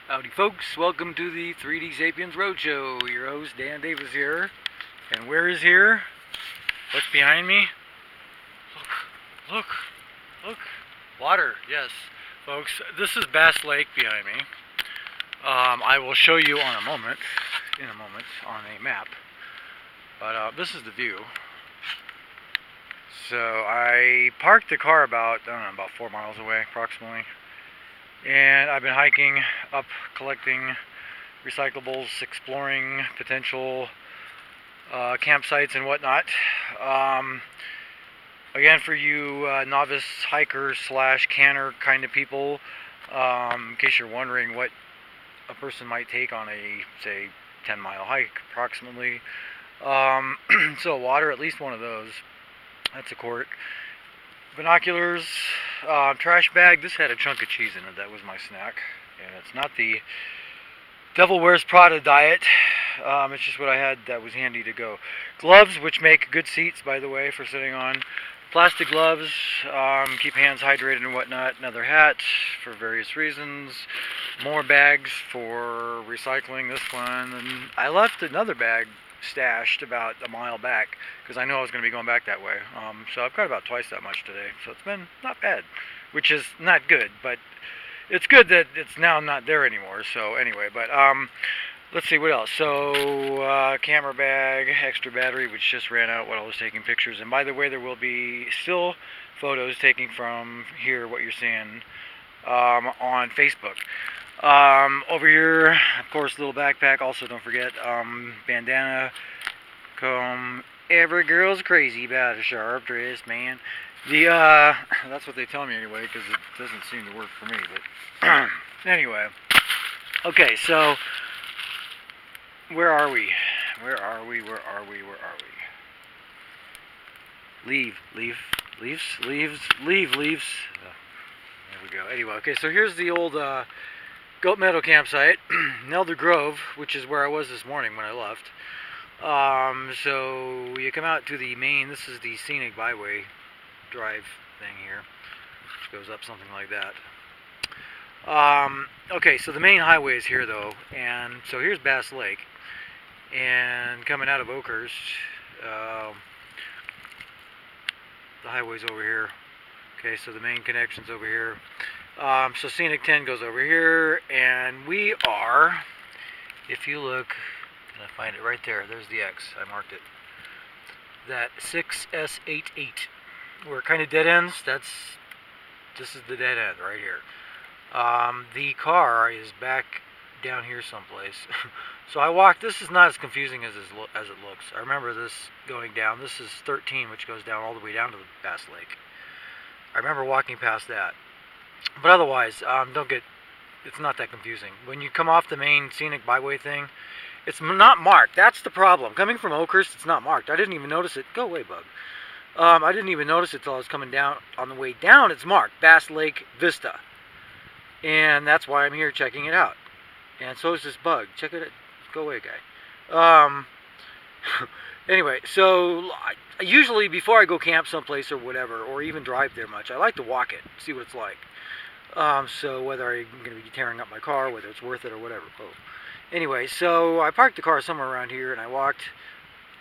Howdy folks, welcome to the 3D Sapiens Roadshow. Your host Dan Davis here. And where is here? What's behind me? Look, look. Water, yes. Folks, this is Bass Lake behind me. I will show you in a moment on a map. But this is the view. So I parked the car about 4 miles away approximately. And I've been hiking up, collecting recyclables, exploring potential campsites and whatnot. Again, for you novice hikers slash canner kind of people, in case you're wondering what a person might take on a, say, 10-mile hike approximately. So water, at least one of those. That's a quart. Binoculars, trash bag. This had a chunk of cheese in it. That was my snack. And it's not the Devil Wears Prada diet. It's just what I had that was handy to go. Gloves, which make good seats, by the way, for sitting on. Plastic gloves, keep hands hydrated and whatnot. Another hat for various reasons. More bags for recycling. This one. And I left another bag stashed about a mile back because I know I was going to be going back that way. So I've got about twice that much today. So it's been not bad, which is not good, but it's good that it's now not there anymore. So anyway, but let's see what else. So camera bag, extra battery, which just ran out while I was taking pictures. And by the way, there will be still photos taken from here, what you're seeing on Facebook. Over here, of course, little backpack. Also, don't forget bandana, comb. Every girl's crazy about a sharp dress, man. That's what they tell me anyway, because it doesn't seem to work for me. But anyway, okay. So where are we? Where are we? Where are we? Where are we? Leaves. There we go. Anyway, okay. So here's the old Goat Meadow campsite, Nelder Grove, which is where I was this morning when I left. So you come out to the main, this is the scenic byway drive thing here, which goes up something like that. Okay, so the main highway is here though, and so here's Bass Lake, and coming out of Oakhurst, the highway's over here. Okay, so the main connection's over here. So Scenic 10 goes over here, and we are, if you look, can I find it right there? There's the X, I marked it. That 6S88, where it kind of dead ends, this is the dead end right here. The car is back down here someplace. So I walked, this is not as confusing as it looks. I remember this going down, this is 13, which goes down all the way down to the Bass Lake. I remember walking past that. But otherwise, it's not that confusing. When you come off the main scenic byway thing, it's not marked. That's the problem. Coming from Oakhurst, it's not marked. I didn't even notice it. Go away, bug. I didn't even notice it till I was coming down. On the way down, it's marked Bass Lake Vista. And that's why I'm here checking it out. And so is this bug. Check it out. Go away, guy. Anyway, so usually before I go camp someplace or whatever, or even drive there much, I like to walk it, see what it's like. So whether I'm going to be tearing up my car, whether it's worth it or whatever. Oh. Anyway, so I parked the car somewhere around here, and I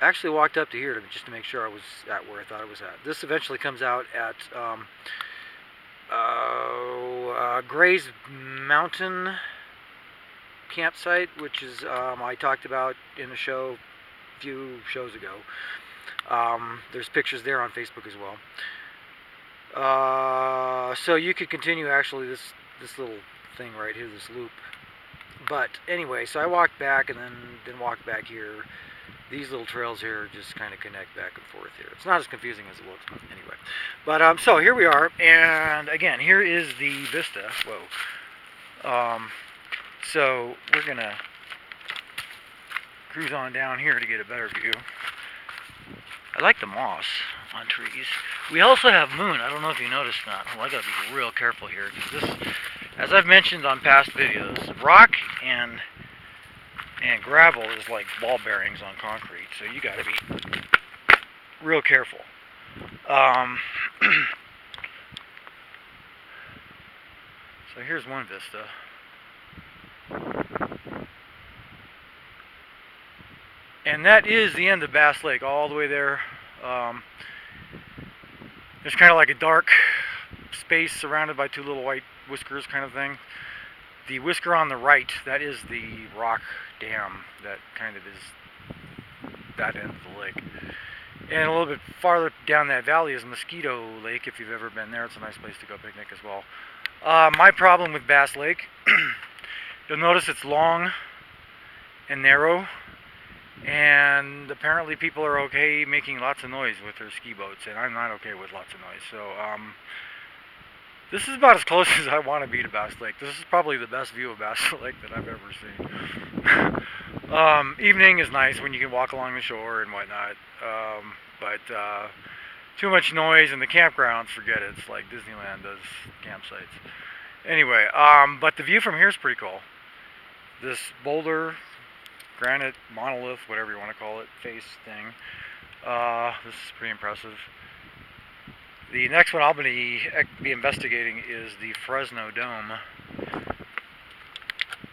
actually walked up to here just to make sure I was at where I thought I was at. This eventually comes out at Gray's Mountain campsite, which is I talked about in a show a few shows ago. There's pictures there on Facebook as well. So you could continue actually this little thing right here, this loop. But anyway, so I walked back and then walked back here. These little trails here just kind of connect back and forth here. It's not as confusing as it looks, but anyway. But so here we are, and again, here is the Vista. Whoa. So we're gonna cruise on down here to get a better view. I like the moss on trees. We also have moon. I don't know if you noticed that. Well, I gotta be real careful here because this, as I've mentioned on past videos, rock and gravel is like ball bearings on concrete. So you gotta be real careful. So here's one vista. And that is the end of Bass Lake, all the way there. There's kind of like a dark space surrounded by two little white whiskers kind of thing. The whisker on the right, that is the rock dam that kind of is that end of the lake. And a little bit farther down that valley is Mosquito Lake. If you've ever been there, it's a nice place to go picnic as well. My problem with Bass Lake, you'll notice it's long and narrow, and apparently people are okay making lots of noise with their ski boats, and I'm not okay with lots of noise. So this is about as close as I want to be to Bass Lake. This is probably the best view of Bass Lake that I've ever seen. Evening is nice when you can walk along the shore and whatnot, but too much noise in the campgrounds, forget it. It's like Disneyland does campsites. Anyway, but the view from here is pretty cool. This boulder, granite, monolith, whatever you want to call it, face thing. This is pretty impressive. The next one I'll be investigating is the Fresno Dome,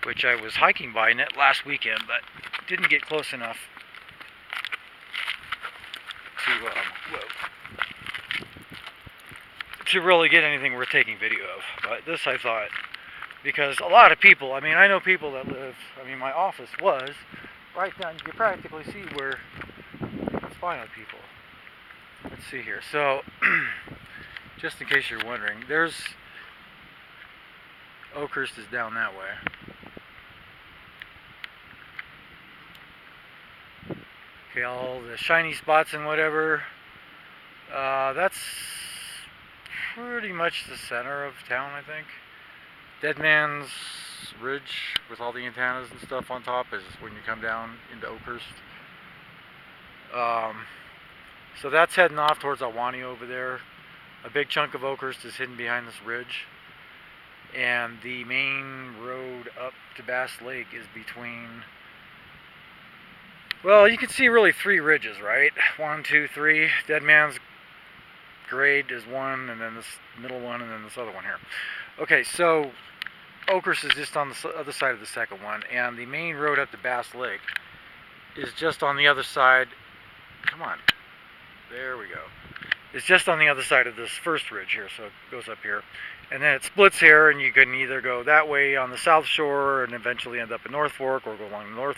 which I was hiking by last weekend, but didn't get close enough to really get anything worth taking video of. But this I thought, because a lot of people, I mean, I know people that live, I mean, my office was right down, you can practically see where, let's find out people. Let's see here. So, just in case you're wondering, there's Oakhurst is down that way. Okay, all the shiny spots and whatever. That's pretty much the center of town, I think. Dead Man's Ridge with all the antennas and stuff on top is when you come down into Oakhurst. So that's heading off towards Ahwahnee over there. A big chunk of Oakhurst is hidden behind this ridge. And the main road up to Bass Lake is between, well, you can see really three ridges, right? 1, 2, 3. Dead Man's grade is one, and then this middle one, and then this other one here. Okay, so Oakhurst is just on the other side of the second one, and the main road up to Bass Lake is just on the other side. Come on. There we go. It's just on the other side of this first ridge here, so it goes up here. And then it splits here, and you can either go that way on the south shore and eventually end up in North Fork, or go along the north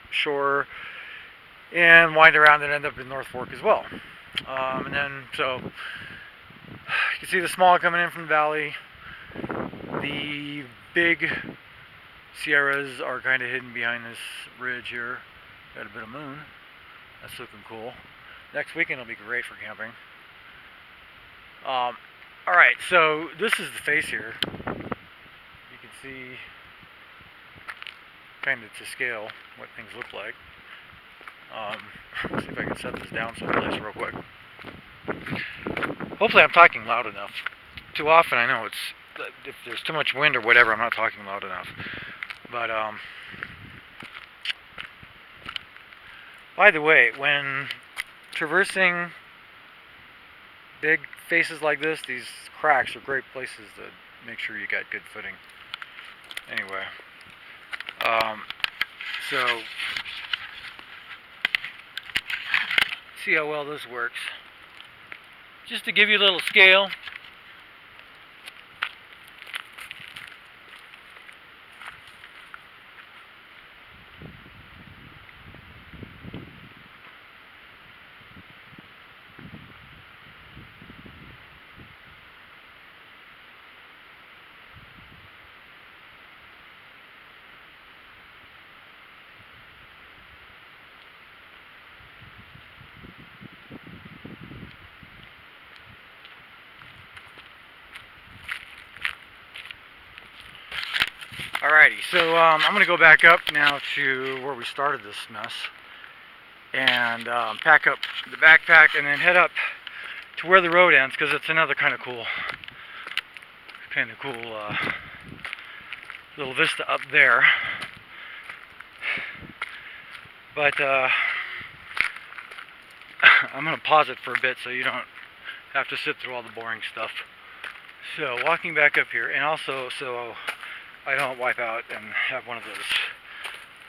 shore and wind around and end up in North Fork as well. And then, so, you can see the smog coming in from the valley. The big Sierras are kind of hidden behind this ridge here. Got a bit of moon. That's looking cool. Next weekend will be great for camping. Alright, so this is the face here. You can see kind of to scale what things look like. Let's see if I can set this down someplace real quick. Hopefully I'm talking loud enough. Too often I know if there's too much wind or whatever, I'm not talking loud enough. But by the way, when traversing big faces like this, these cracks are great places to make sure you got good footing. Anyway, so see how well this works. Just to give you a little scale. Alrighty, so I'm going to go back up now to where we started this mess and pack up the backpack and then head up to where the road ends, because it's another kind of cool little vista up there. But I'm going to pause it for a bit so you don't have to sit through all the boring stuff. So walking back up here, and also so I don't wipe out and have one of those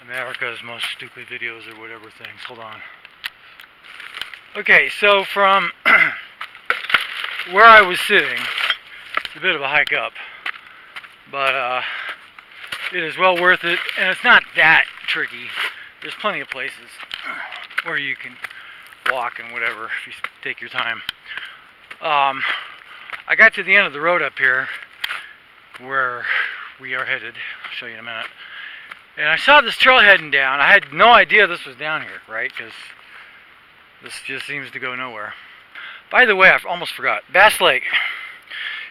America's most stupid videos or whatever things. Hold on. Okay, so from where I was sitting, it's a bit of a hike up, but it is well worth it, and it's not that tricky. There's plenty of places where you can walk and whatever if you take your time. I got to the end of the road up here where we are headed. I'll show you in a minute. And I saw this trail heading down. I had no idea this was down here, right? Because this just seems to go nowhere. By the way, I almost forgot. Bass Lake.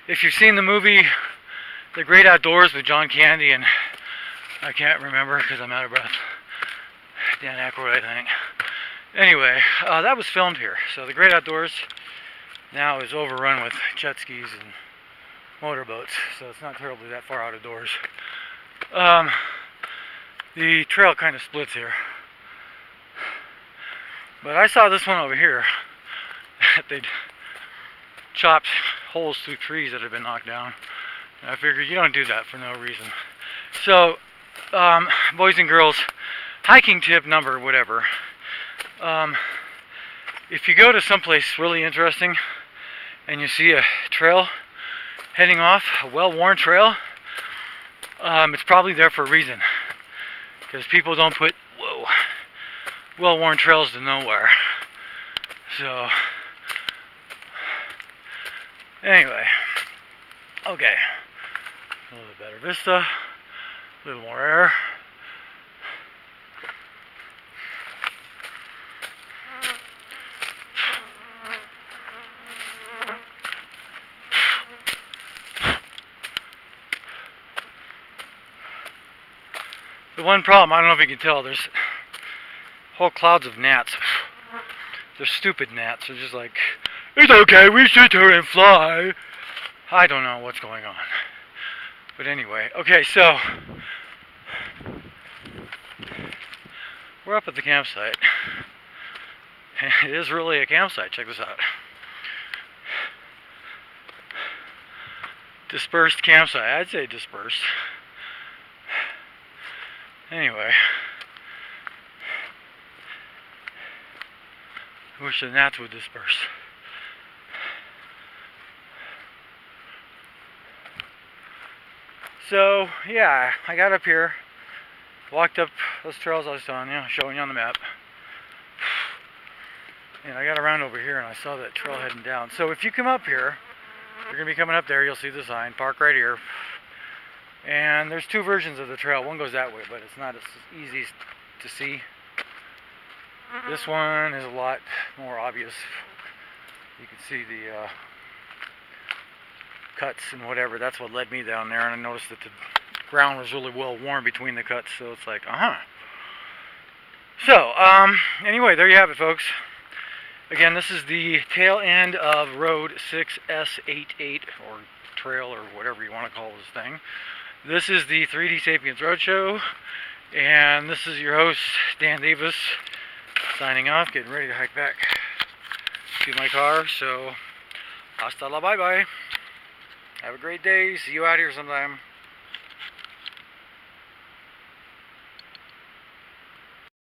If you've seen the movie The Great Outdoors with John Candy and I can't remember because I'm out of breath. Dan Aykroyd, I think. Anyway, that was filmed here. So The Great Outdoors now is overrun with jet skis and motorboats. So it's not terribly that far out of doors. The trail kind of splits here. But I saw this one over here. They'd chopped holes through trees that had been knocked down. And I figured you don't do that for no reason. So, boys and girls, hiking tip number whatever. If you go to someplace really interesting and you see a trail heading off, a well-worn trail, it's probably there for a reason. Because people don't put, well-worn trails to nowhere. So, anyway, okay. A little bit better vista, a little more air. The one problem, I don't know if you can tell, there's whole clouds of gnats. They're stupid gnats. They're just like, it's okay, we sit here and fly. I don't know what's going on. But anyway, okay, so we're up at the campsite. It is really a campsite. Check this out. Dispersed campsite. I'd say dispersed. Anyway, I wish the gnats would disperse. So, yeah, I got up here, walked up those trails I was telling you, showing you on the map. And I got around over here and I saw that trail heading down. So if you come up here, you're going to be coming up there, you'll see the sign, park right here. And there's two versions of the trail. One goes that way, but it's not as easy to see. This one is a lot more obvious. You can see the cuts and whatever. That's what led me down there, and I noticed that the ground was really well worn between the cuts, so it's like, So, anyway, there you have it, folks. Again, this is the tail end of Road 6S88, or trail, or whatever you want to call this thing. This is the 3D Sapiens Roadshow, and this is your host, Dan Davis, signing off, getting ready to hike back to my car. So, hasta la bye-bye. Have a great day. See you out here sometime.